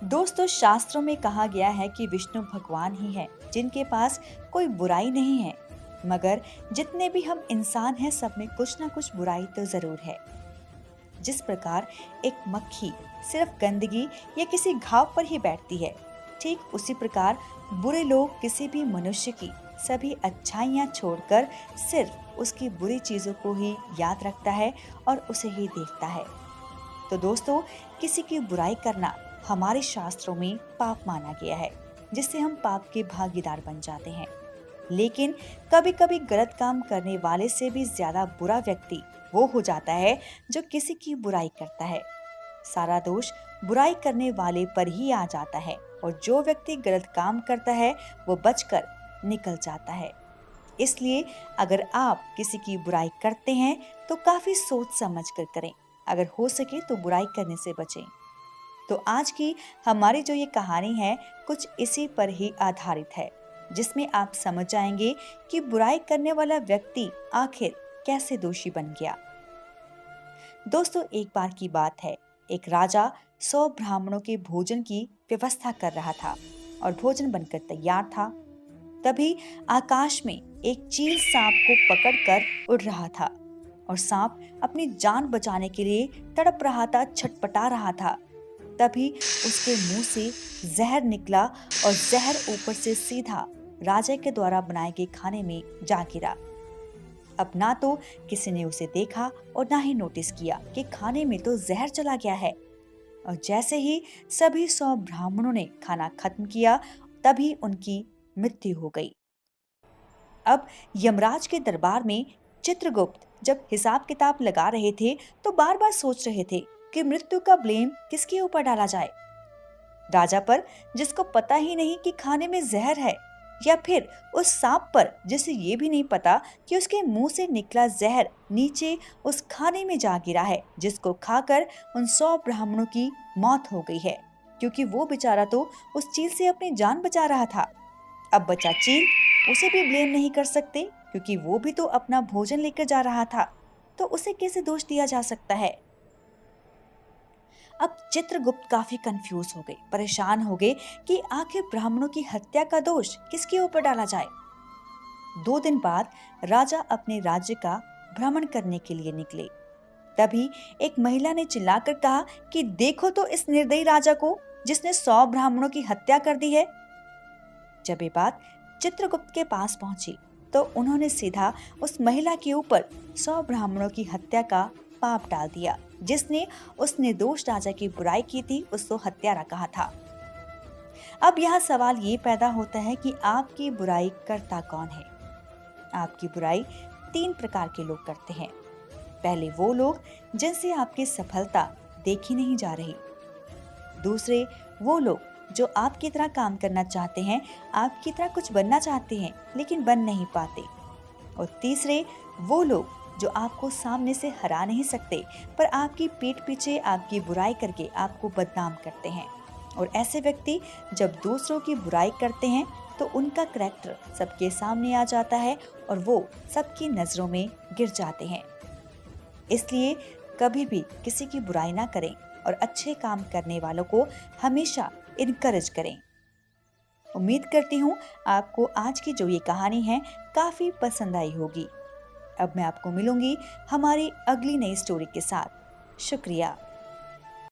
दोस्तों, शास्त्रों में कहा गया है कि विष्णु भगवान ही है जिनके पास कोई बुराई नहीं है। मगर जितने भी हम इंसान हैं, सब में कुछ ना कुछ बुराई तो जरूर है। जिस प्रकार एक मक्खी सिर्फ गंदगी या किसी घाव पर ही बैठती है, ठीक उसी प्रकार बुरे लोग किसी भी मनुष्य की सभी अच्छाइयाँ छोड़कर सिर्फ उसकी बुरी चीजों को ही याद रखता है और उसे ही देखता है। तो दोस्तों, किसी की बुराई करना हमारे शास्त्रों में पाप माना गया है, जिससे हम पाप के भागीदार बन जाते हैं। लेकिन कभी-कभी गलत काम करने वाले से भी ज्यादा बुरा व्यक्ति वो हो जाता है जो किसी की बुराई करता है। सारा दोष बुराई करने वाले पर ही आ जाता है और जो व्यक्ति गलत काम करता है वो बचकर निकल जाता है। इसलिए अगर आप किसी की बुराई करते हैं तो काफी सोच समझ कर करें। अगर हो सके तो बुराई करने से बचें। तो आज की हमारी जो ये कहानी है, कुछ इसी पर ही आधारित है, जिसमें आप समझ जाएंगे कि बुराई करने वाला व्यक्ति आखिर कैसे दोषी बन गया। दोस्तों, एक बार की बात है, एक राजा 100 ब्राह्मणों के भोजन की व्यवस्था कर रहा था और भोजन बनकर तैयार था। तभी आकाश में एक चील सांप को पकड़कर उड़ रहा था और सांप अपनी जान बचाने के लिए तड़प रहा था, छटपटा रहा था। तभी उसके मुंह से जहर निकला और जहर ऊपर से सीधा राजा के द्वारा बनाए गए खाने में जा गिरा। अब ना तो किसी ने उसे देखा और ना ही नोटिस किया कि खाने में तो जहर चला गया है। और जैसे ही सभी 100 ब्राह्मणों ने खाना खत्म किया, तभी उनकी मृत्यु हो गई। अब यमराज के दरबार में चित्रगुप्त जब हिसाब किताब लगा रहे थे तो बार बार सोच रहे थे कि मृत्यु का ब्लेम किसके ऊपर डाला जाए। राजा पर, जिसको पता ही नहीं कि खाने में जहर है, या फिर उस सांप पर जिसे ये भी नहीं पता कि उसके मुंह से निकला जहर नीचे उस खाने में जा गिरा है, जिसको खाकर उन 100 ब्राह्मणों की मौत हो गई है, क्योंकि वो बेचारा तो उस चील से अपनी जान बचा रहा था। अब बचा चील, उसे भी ब्लेम नहीं कर सकते क्योंकि वो भी तो अपना भोजन लेकर जा रहा था, तो उसे कैसे दोष दिया जा सकता है। अब चित्रगुप्त काफी कंफ्यूज हो गए, परेशान हो गए कि आखिर ब्राह्मणों की हत्या का दोष किसके ऊपर डाला जाए। 2 दिन बाद राजा अपने राज्य का भ्रमण करने के लिए निकले। तभी एक महिला ने चिल्लाकर कहा कि देखो तो इस निर्दयी राजा को, जिसने 100 ब्राह्मणों की हत्या कर दी है। जब ये बात चित्रगुप्त के पास पहुंची तो उन्होंने सीधा उस महिला के ऊपर 100 ब्राह्मणों की हत्या का पाप डाल दिया। जिसने उस निर्दोष राजा की बुराई की थी, उसको हत्यारा कहा था। अब यहाँ सवाल ये पैदा होता है कि आपकी बुराई करता कौन है। आपकी बुराई 3 प्रकार के लोग करते हैं। पहले वो लोग जिनसे आपकी सफलता देखी नहीं जा रही। दूसरे वो लोग जो आपकी तरह काम करना चाहते हैं, आपकी तरह कुछ बनना चाहते हैं लेकिन बन नहीं पाते। और तीसरे वो लोग जो आपको सामने से हरा नहीं सकते, पर आपकी पीठ पीछे आपकी बुराई करके आपको बदनाम करते हैं। और ऐसे व्यक्ति जब दूसरों की बुराई करते हैं तो उनका करैक्टर सबके सामने आ जाता है और वो सबकी नजरों में गिर जाते हैं। इसलिए कभी भी किसी की बुराई ना करें और अच्छे काम करने वालों को हमेशा इनकरेज करें। उम्मीद करती हूँ आपको आज की जो ये कहानी है काफी पसंद आई होगी। अब मैं आपको मिलूंगी हमारी अगली नई स्टोरी के साथ। शुक्रिया।